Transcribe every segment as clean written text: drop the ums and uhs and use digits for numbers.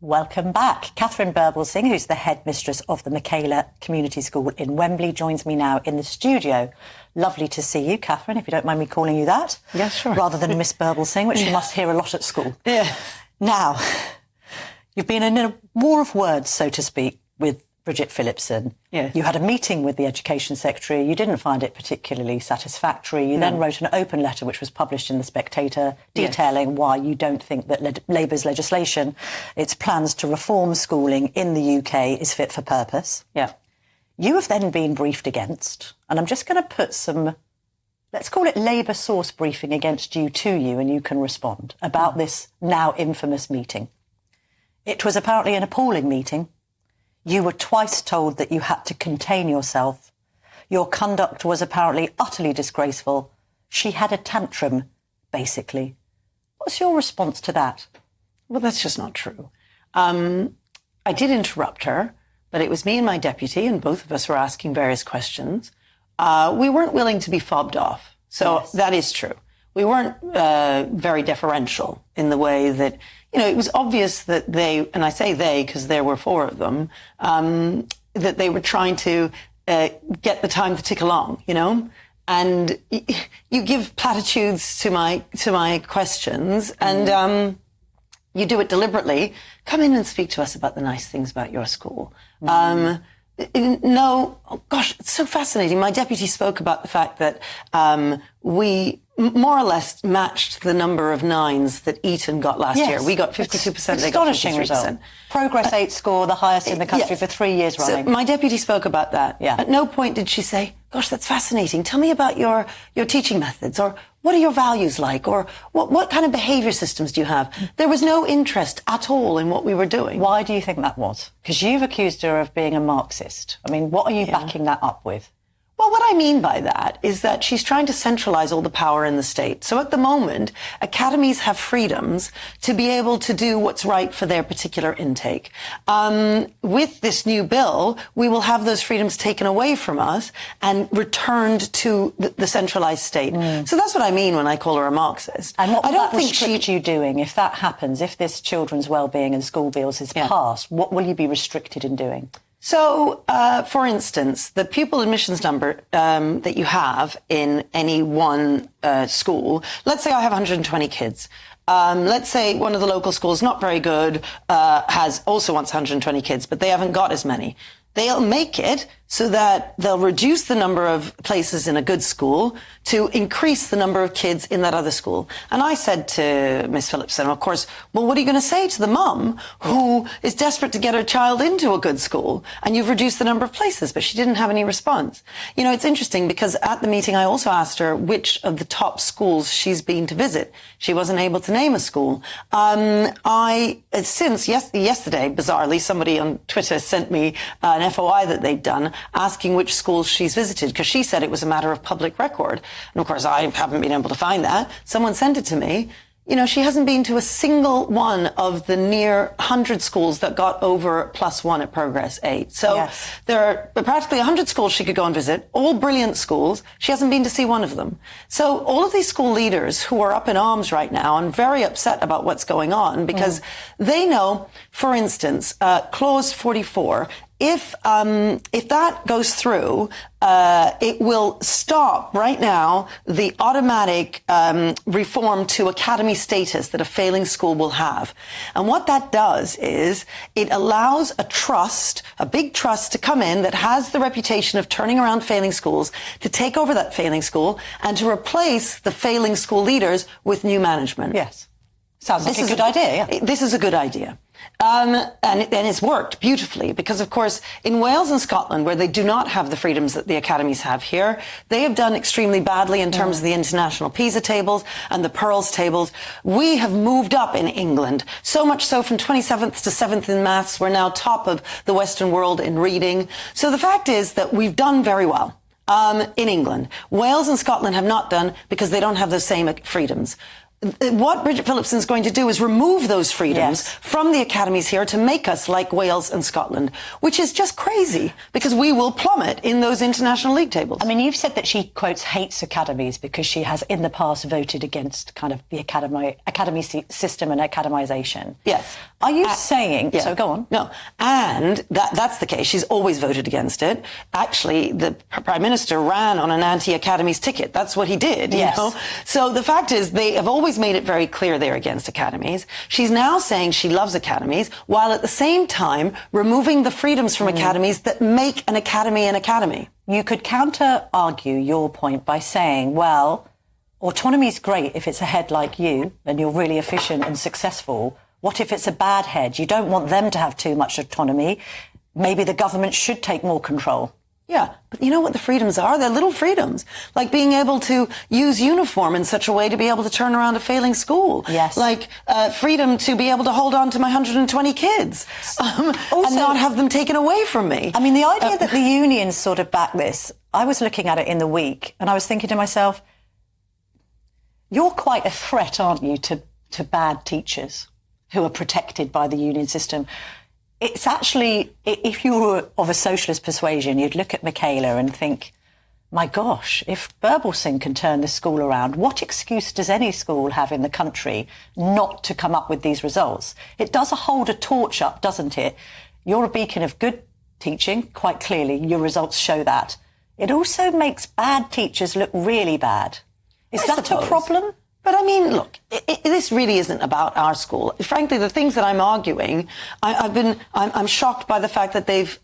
Welcome back. Katharine Birbalsingh, who's the headmistress of the Michaela Community School in Wembley, joins me now in the studio. Lovely to see you, Katharine, if you don't mind me calling you that. Yeah, sure. Rather than Miss Birbalsingh, which you must hear a lot at school. Yeah. Now, you've been in a war of words, so to speak, with Bridget Phillipson. Yeah. You had a meeting with the Education Secretary. You didn't find it particularly satisfactory. You then wrote an open letter, which was published in The Spectator, detailing why you don't think that Labour's legislation, its plans to reform schooling in the UK, is fit for purpose. Yeah. You have then been briefed against, and I'm just going to put some, let's call it Labour source briefing against you to you, and you can respond about this now infamous meeting. It was apparently an appalling meeting. You were twice told that you had to contain yourself. Your conduct was apparently utterly disgraceful. She had a tantrum, basically. What's your response to that? Well, that's just not true. I did interrupt her, but it was me and my deputy, and both of us were asking various questions. We weren't willing to be fobbed off. So that is true. We weren't very deferential in the way that, you know, it was obvious that they, and I say they because there were four of them, that they were trying to get the time to tick along, you know? And you give platitudes to my questions, and you do it deliberately. Come in and speak to us about the nice things about your school. No, oh gosh, it's so fascinating. My deputy spoke about the fact that we more or less matched the number of nines that Eton got last year. We got 52%, they got 53%. Result. Progress 8 score, the highest in the country for 3 years running. So my deputy spoke about that. Yeah. At no point did she say, gosh, that's fascinating. Tell me about your teaching methods, or what are your values like, or what kind of behaviour systems do you have? There was no interest at all in what we were doing. Why do you think that was? Because you've accused her of being a Marxist. I mean, what are you backing that up with? Well, what I mean by that is that she's trying to centralise all the power in the state. So at the moment, academies have freedoms to be able to do what's right for their particular intake. With this new bill, we will have those freedoms taken away from us and returned to the centralised state. So that's what I mean when I call her a Marxist. And what I don't think you doing, if that happens, if this children's well-being and school bills is passed, what will you be restricted in doing? So, for instance, the pupil admissions number that you have in any one school, let's say I have 120 kids. Let's say one of the local schools, not very good, also wants 120 kids, but they haven't got as many. They'll make it so that they'll reduce the number of places in a good school to increase the number of kids in that other school. And I said to Miss Phillipson, of course, well, what are you going to say to the mum who is desperate to get her child into a good school and you've reduced the number of places? But she didn't have any response. You know, it's interesting because at the meeting I also asked her which of the top schools she's been to visit. She wasn't able to name a school. Since yesterday, bizarrely, somebody on Twitter sent me an FOI that they'd done asking which schools she's visited, because she said it was a matter of public record. And of course, I haven't been able to find that. Someone sent it to me. You know, she hasn't been to a single one of the near 100 schools that got over +1 at Progress 8. So there are practically 100 schools she could go and visit, all brilliant schools. She hasn't been to see one of them. So all of these school leaders who are up in arms right now and very upset about what's going on, because they know, for instance, Clause 44, if that goes through, it will stop right now the automatic reform to academy status that a failing school will have. And what that does is it allows a trust, a big trust, to come in that has the reputation of turning around failing schools, to take over that failing school and to replace the failing school leaders with new management. Yes. Sounds like a good idea. Yeah. This is a good idea. And it's worked beautifully because, of course, in Wales and Scotland, where they do not have the freedoms that the academies have here, they have done extremely badly in terms of the international PISA tables and the Pearls tables. We have moved up in England, so much so from 27th to 7th in maths. We're now top of the Western world in reading. So the fact is that we've done very well in England. Wales and Scotland have not done because they don't have the same freedoms. what Bridget Phillipson is going to do is remove those freedoms Yes. from the academies here to make us like Wales and Scotland, which is just crazy because we will plummet in those international league tables. I mean, you've said that she, quotes, hates academies because she has in the past voted against kind of the academy system and academisation. Yes. Are you saying... Yeah. So go on. No. And that's the case. She's always voted against it. Actually, the Prime Minister ran on an anti-academies ticket. That's what he did. Yes. You know? So the fact is they have always made it very clear they're against academies. She's now saying she loves academies while at the same time removing the freedoms from academies that make an academy an academy. You could counter-argue your point by saying, well, autonomy is great if it's a head like you and you're really efficient and successful. What if it's a bad head? You don't want them to have too much autonomy. Maybe the government should take more control. Yeah, but you know what the freedoms are? They're little freedoms, like being able to use uniform in such a way to be able to turn around a failing school. Yes. Like freedom to be able to hold on to my 120 kids and not have them taken away from me. I mean, the idea that the unions sort of back this, I was looking at it in the week and I was thinking to myself, you're quite a threat, aren't you, to bad teachers who are protected by the union system. It's actually, if you were of a socialist persuasion, you'd look at Michaela and think, my gosh, if Birbalsingh can turn this school around, what excuse does any school have in the country not to come up with these results? It does hold a torch up, doesn't it? You're a beacon of good teaching, quite clearly. Your results show that. It also makes bad teachers look really bad. Is that a problem? But I mean, look, this really isn't about our school. Frankly, the things that I'm arguing, I'm shocked by the fact that they've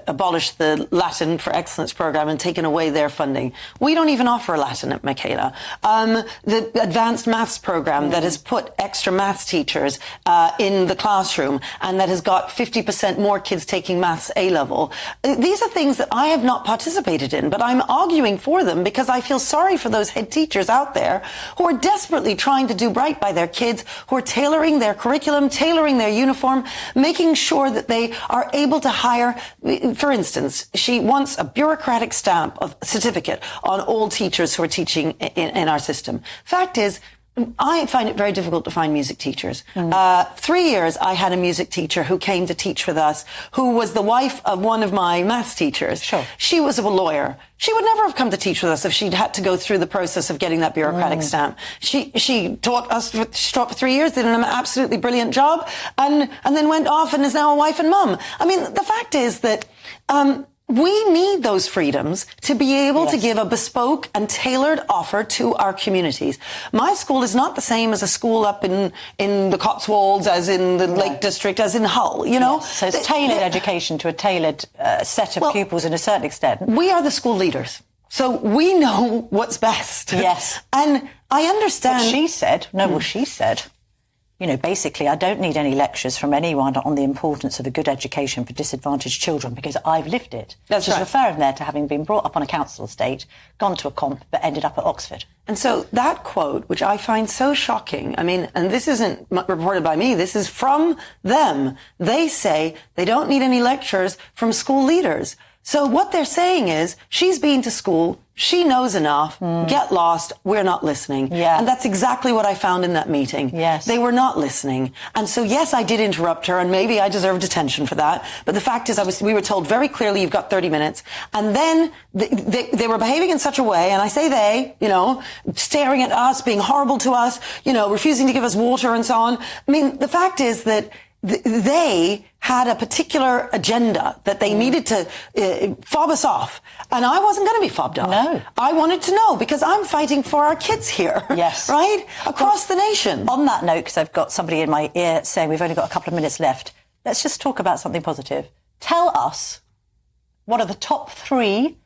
abolished the Latin for Excellence program and taken away their funding. We don't even offer Latin at Michaela. The advanced maths program that has put extra maths teachers in the classroom and that has got 50% more kids taking maths A-level. These are things that I have not participated in, but I'm arguing for them because I feel sorry for those head teachers out there who are desperately trying to do right by their kids, who are tailoring their curriculum, tailoring their uniform, making sure that they are able to hire. For instance, she wants a bureaucratic stamp of certificate on all teachers who are teaching in our system. Fact is, I find it very difficult to find music teachers. 3 years I had a music teacher who came to teach with us, who was the wife of one of my maths teachers. Sure. She was a lawyer. She would never have come to teach with us if she'd had to go through the process of getting that bureaucratic stamp. She taught us for 3 years, did an absolutely brilliant job, and then went off and is now a wife and mum. I mean, the fact is that we need those freedoms to be able to give a bespoke and tailored offer to our communities. My school is not the same as a school up in the Cotswolds, as in the Lake District, as in Hull, you know? Yes. So it's tailored education to a tailored set of pupils in a certain extent. We are the school leaders. So we know what's best. Yes. And I understand. She said, she said, you know, basically, I don't need any lectures from anyone on the importance of a good education for disadvantaged children because I've lived it. That's right. She's referring there to having been brought up on a council estate, gone to a comp, but ended up at Oxford. And so that quote, which I find so shocking, I mean, and this isn't reported by me, this is from them. They say they don't need any lectures from school leaders. So what they're saying is, she's been to school, she knows enough, get lost, we're not listening. Yeah. And that's exactly what I found in that meeting. Yes. They were not listening. And so, yes, I did interrupt her, and maybe I deserved detention for that. But the fact is, we were told very clearly, you've got 30 minutes. And then they were behaving in such a way, and I say they, you know, staring at us, being horrible to us, you know, refusing to give us water and so on. I mean, the fact is that they had a particular agenda that they needed to fob us off. And I wasn't going to be fobbed off. No. I wanted to know because I'm fighting for our kids here. Yes. Right? Across the nation. On that note, because I've got somebody in my ear saying we've only got a couple of minutes left, let's just talk about something positive. Tell us, what are the top 3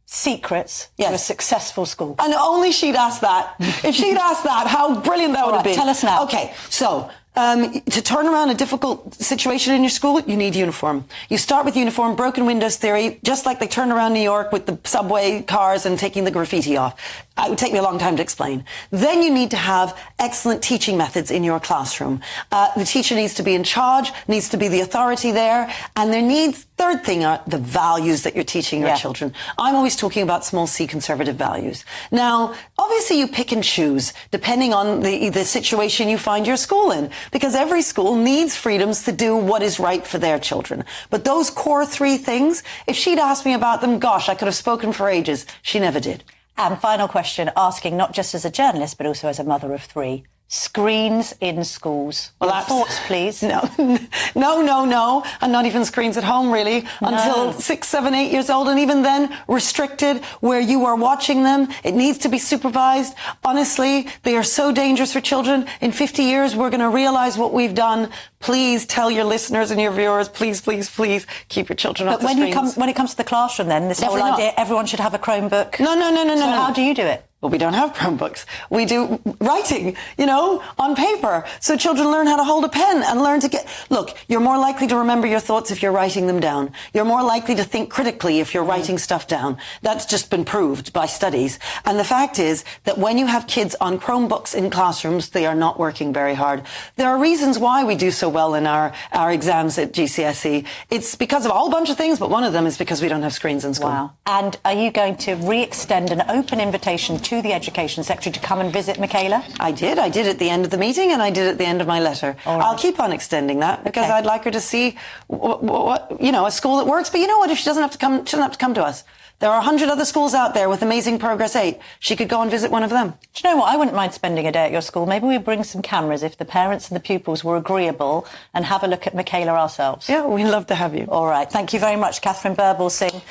secrets to a successful school? And only she'd asked that. If she'd asked that, how brilliant that would have been. Tell us now. Okay, so to turn around a difficult situation in your school, you need uniform. You start with uniform, broken windows theory, just like they turned around New York with the subway cars and taking the graffiti off. It would take me a long time to explain. Then you need to have excellent teaching methods in your classroom. The teacher needs to be in charge, needs to be the authority there, and there needs, third thing, are the values that you're teaching your children. I'm always talking about small c conservative values. Now, obviously you pick and choose depending on the situation you find your school in, because every school needs freedoms to do what is right for their children. But those core three things, if she'd asked me about them, gosh, I could have spoken for ages. She never did. And final question, asking not just as a journalist, but also as a mother of three. Screens in schools. Well, your thoughts, please. No. And not even screens at home, really, until 6, 7, 8 years old. And even then, restricted where you are watching them. It needs to be supervised. Honestly, they are so dangerous for children. In 50 years, we're going to realize what we've done. Please tell your listeners and your viewers, please, please, please keep your children off the screens. When it comes to the classroom, then, this whole idea, everyone should have a Chromebook. No. So how do you do it? Well, we don't have Chromebooks. We do writing, on paper. So children learn how to hold a pen and learn to look, you're more likely to remember your thoughts if you're writing them down. You're more likely to think critically if you're writing stuff down. That's just been proved by studies. And the fact is that when you have kids on Chromebooks in classrooms, they are not working very hard. There are reasons why we do so well in our exams at GCSE. It's because of a whole bunch of things, but one of them is because we don't have screens in school. Wow. And are you going to re-extend an open invitation to the Education Secretary to come and visit Michaela? I did at the end of the meeting, and I did at the end of my letter. Right. I'll keep on extending that because I'd like her to see a school that works. But you know what? If she doesn't have to come, she doesn't have to come to us. There are 100 other schools out there with amazing Progress 8. She could go and visit one of them. Do you know what? I wouldn't mind spending a day at your school. Maybe we bring some cameras if the parents and the pupils were agreeable and have a look at Michaela ourselves. Yeah, we'd love to have you. All right. Thank you very much, Katharine Birbalsingh.